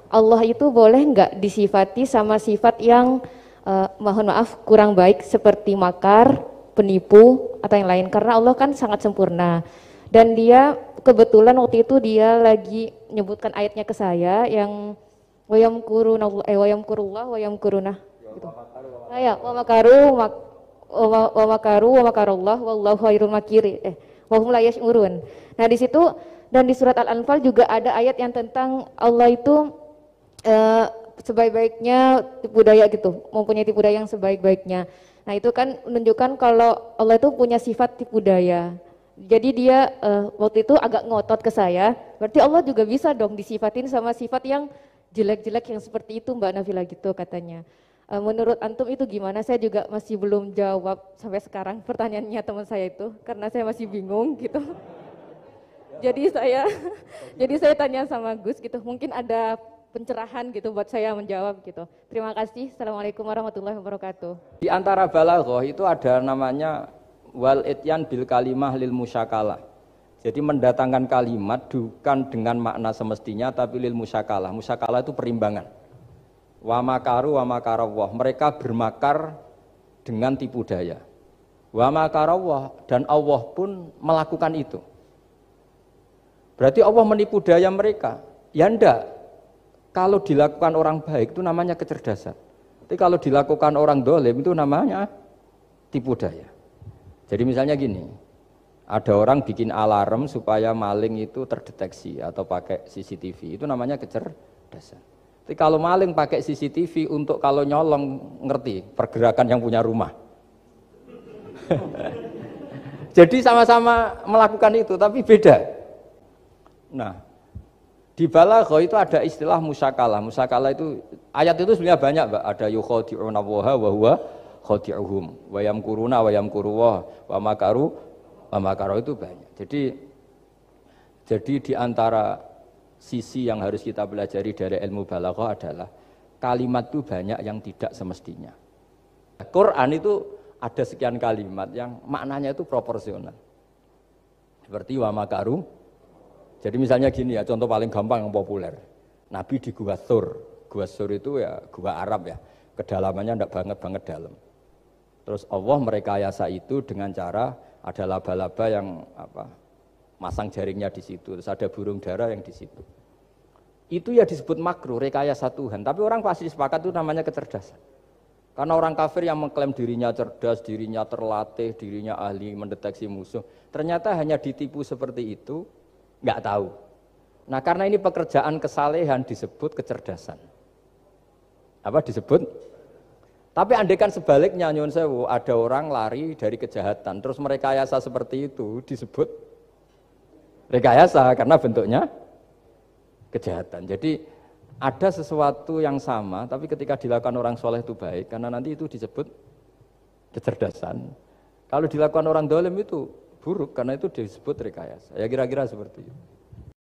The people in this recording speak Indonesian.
Allah itu boleh nggak disifati sama sifat yang mohon maaf kurang baik seperti makar, penipu atau yang lain, karena Allah kan sangat sempurna. Dan dia kebetulan waktu itu dia lagi menyebutkan ayatnya ke saya yang wayamkurullah wayamkuruna gitu. Wa makaru wa makaru wa makarullah wallahu khairul makiri wa hum la yash'urun. Nah, di situ dan di surat Al-Anfal juga ada ayat yang tentang Allah itu sebaik-baiknya tipu daya gitu, mempunyai tipu daya yang sebaik-baiknya. Nah, itu kan menunjukkan kalau Allah itu punya sifat tipu daya. Jadi dia waktu itu agak ngotot ke saya, berarti Allah juga bisa dong disifatin sama sifat yang jelek-jelek yang seperti itu Mbak Nafila gitu katanya. Menurut antum itu gimana? Saya juga masih belum jawab sampai sekarang pertanyaannya teman saya itu, karena saya masih bingung gitu. Jadi saya tanya sama Gus gitu, mungkin ada pencerahan gitu buat saya menjawab gitu. Terima kasih. Assalamualaikum warahmatullahi wabarakatuh. Di antara balaghah itu ada namanya wal ityan bil kalimah lil musyakalah. Jadi mendatangkan kalimat bukan dengan makna semestinya tapi lil musyakalah. Musyakalah itu perimbangan. Wa makaru wa makarawah. Mereka bermakar dengan tipu daya. Wa makarawah, dan Allah pun melakukan itu. Berarti Allah menipu daya mereka? Ya enggak. Kalau dilakukan orang baik itu namanya kecerdasan. Tapi kalau dilakukan orang dolim itu namanya tipu daya. Jadi misalnya gini, ada orang bikin alarm supaya maling itu terdeteksi atau pakai CCTV, itu namanya kecerdasan. Tapi kalau maling pakai CCTV untuk kalau nyolong, ngerti pergerakan yang punya rumah. Jadi sama-sama melakukan itu, tapi beda. Nah, di balaghah itu ada istilah musyakalah. Musyakalah itu, ayat itu sebenarnya banyak, Mbak. Ada yukhadi'una waha wa huwa khadi'uhum wa yamkuruna wa yamkuruwah wa makaru wa makaru, itu banyak. Jadi di antara sisi yang harus kita pelajari dari ilmu balaghah adalah kalimat itu banyak yang tidak semestinya. Quran itu ada sekian kalimat yang maknanya itu proporsional. Seperti wa makaru. Jadi misalnya gini ya, contoh paling gampang yang populer. Nabi di Gua Thur. Gua Thur itu ya gua Arab ya. Kedalamannya enggak banget dalam. Terus Allah merekayasa itu dengan cara ada laba-laba yang masang jaringnya di situ, terus ada burung dara yang di situ. Itu ya disebut makruh, rekayasa Tuhan. Tapi orang pasti sepakat itu namanya kecerdasan. Karena orang kafir yang mengklaim dirinya cerdas, dirinya terlatih, dirinya ahli mendeteksi musuh, ternyata hanya ditipu seperti itu, nggak tahu. Nah, karena ini pekerjaan kesalehan disebut kecerdasan. Apa disebut? Tapi andaikan sebaliknya, nyuwun sewu, ada orang lari dari kejahatan, terus merekayasa seperti itu disebut rekayasa karena bentuknya kejahatan. Jadi ada sesuatu yang sama, tapi ketika dilakukan orang soleh itu baik, karena nanti itu disebut kecerdasan. Kalau dilakukan orang dolim itu buruk, karena itu disebut rekayasa. Ya kira-kira seperti itu.